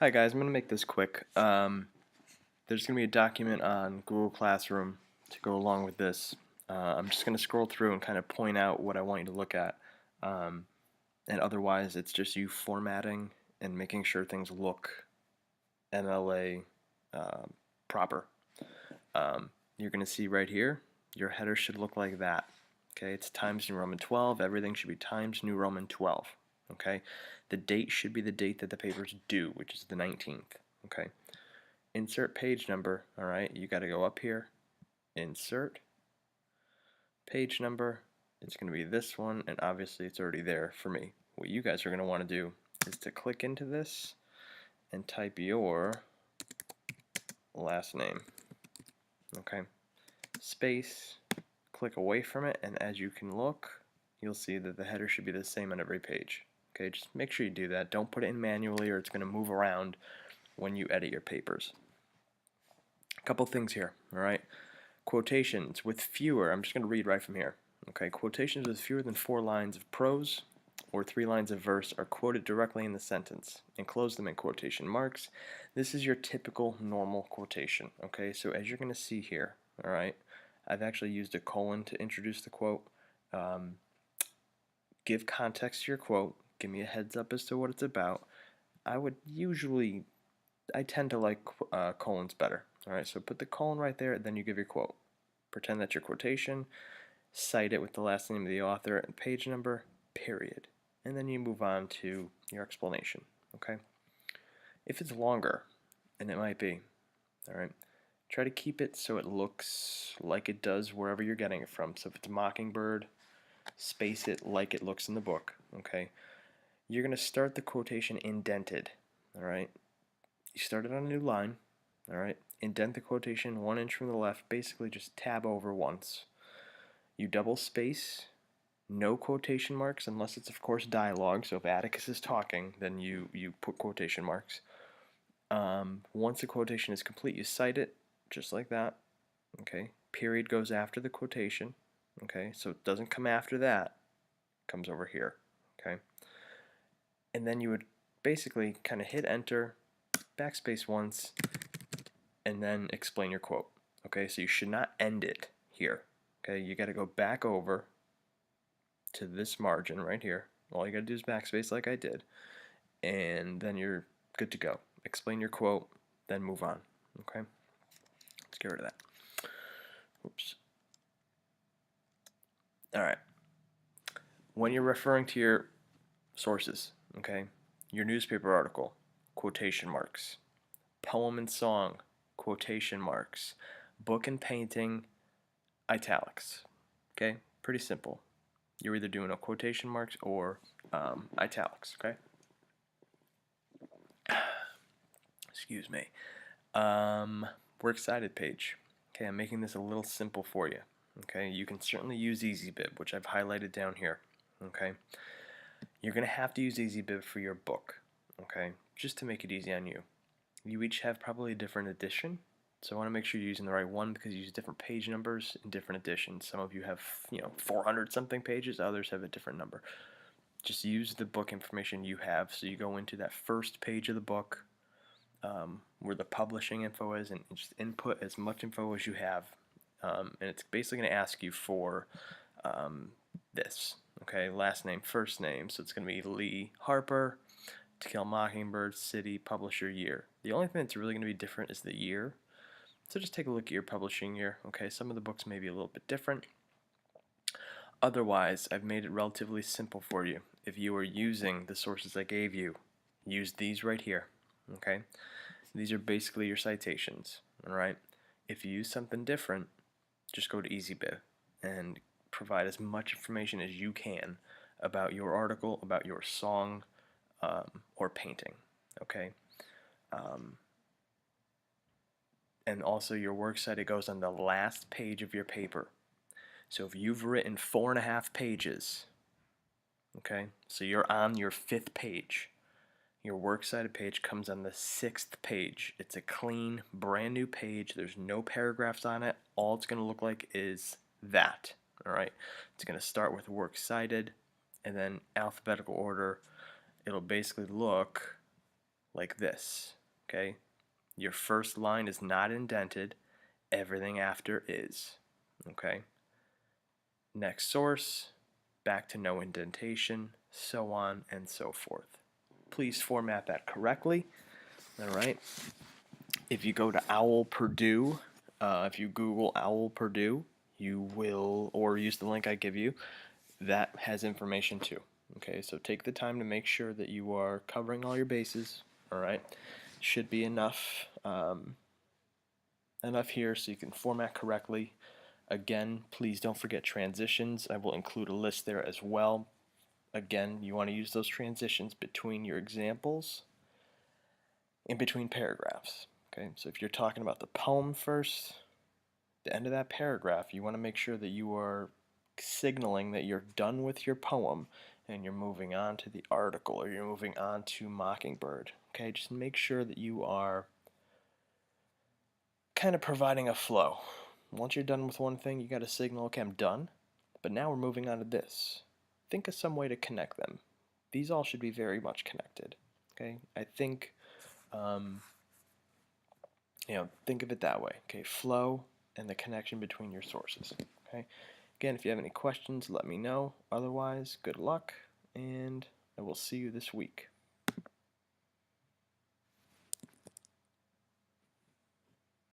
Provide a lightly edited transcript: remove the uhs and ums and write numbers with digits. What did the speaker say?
Hi guys, I'm going to make this quick. There's going to be a document on Google Classroom to go along with this. I'm just going to scroll through and kind of point out what I want you to look at. Um, and otherwise, it's just you formatting and making sure things look MLA proper. You're going to see right here, your header should look like that. Okay, it's Times New Roman 12. Everything should be Times New Roman 12. Okay, the date should be the date that the paper's due, which is the 19th. Okay, insert page number. All right, you got to go up here, insert page number. It's going to be this one, and obviously it's already there for me. What you guys are going to want to do is to click into this and type your last name. Okay, space, click away from it, and as you can look, you'll see that the header should be the same on every page. Okay, just make sure you do that. Don't put it in manually or it's going to move around when you edit your papers. A couple things here, all right? Quotations with fewer, I'm just going to read right from here. Okay, quotations with fewer than 4 lines of prose or 3 lines of verse are quoted directly in the sentence. Enclose them in quotation marks. This is your typical normal quotation. Okay, so as you're going to see here, all right, I've actually used a colon to introduce the quote. Give context to your quote. Give me a heads up as to what it's about. I tend to like colons better. All right, so put the colon right there, then you give your quote. Pretend that's your quotation. Cite it with the last name of the author and page number, period. And then you move on to your explanation. Okay. If it's longer, and it might be, all right, try to keep it so it looks like it does wherever you're getting it from. So if it's Mockingbird, space it like it looks in the book. Okay. You're going to start the quotation indented. All right. You start it on a new line. All right. Indent the quotation 1 inch from the left. Basically, just tab over once. You double space. No quotation marks unless it's, of course, dialogue. So if Atticus is talking, then you put quotation marks. Once the quotation is complete, you cite it just like that. Okay. Period goes after the quotation. Okay. So it doesn't come after that. It comes over here. Okay. And then you would basically kind of hit enter, backspace once, and then explain your quote. Okay, so you should not end it here. Okay, you got to go back over to this margin right here. All you got to do is backspace like I did, and then you're good to go. Explain your quote, then move on. Okay, let's get rid of that. Oops. All right. When you're referring to your sources, okay, your newspaper article, quotation marks. Poem and song, quotation marks. Book and painting, italics. Okay, pretty simple. You're either doing a quotation marks or italics. Okay. Excuse me. Works cited page. Okay, I'm making this a little simple for you. Okay, you can certainly use EasyBib, which I've highlighted down here. Okay, you're gonna have to use EasyBib for your book. Okay, just to make it easy on you. You each have probably a different edition, so I want to make sure you're using the right one because you use different page numbers in different editions. Some of you have 400 something pages, others have a different number. Just use the book information you have. So you go into that first page of the book where the publishing info is, and just input as much info as you have. And it's basically going to ask you for this. Okay, last name, first name. So it's going to be Lee Harper, To Kill a Mockingbird, city, publisher, year. The only thing that's really going to be different is the year. So just take a look at your publishing year. Okay, some of the books may be a little bit different. Otherwise, I've made it relatively simple for you. If you are using the sources I gave you, use these right here. Okay, these are basically your citations. All right. If you use something different, just go to EasyBib and provide as much information as you can about your article, about your song, or painting. Okay. And also your works cited goes on the last page of your paper. So if you've written 4.5 pages, okay, so you're on your 5th page, your works cited page comes on the 6th page. It's a clean, brand new page. There's no paragraphs on it. All it's going to look like is that. All right, it's going to start with works cited, and then alphabetical order. It'll basically look like this. Okay? Your first line is not indented. Everything after is. Okay? Next source, back to no indentation, so on and so forth. Please format that correctly. All right. If you go to Owl Purdue, if you Google Owl Purdue, you will, or use the link I give you, that has information too. Okay, so take the time to make sure that you are covering all your bases. All right, should be enough enough here so you can format correctly. Again, please don't forget transitions. I will include a list there as well. Again, you want to use those transitions between your examples, in between paragraphs. Okay, so if you're talking about the poem first, the end of that paragraph, you want to make sure that you are signaling that you're done with your poem and you're moving on to the article or you're moving on to Mockingbird. Okay, just make sure that you are kind of providing a flow. Once you're done with one thing, you got to signal, okay, I'm done, but now we're moving on to this. Think of some way to connect them. These all should be very much connected. Okay, I think, think of it that way. Okay, flow and the connection between your sources. Okay, again, if you have any questions, let me know. Otherwise, good luck, and I will see you this week.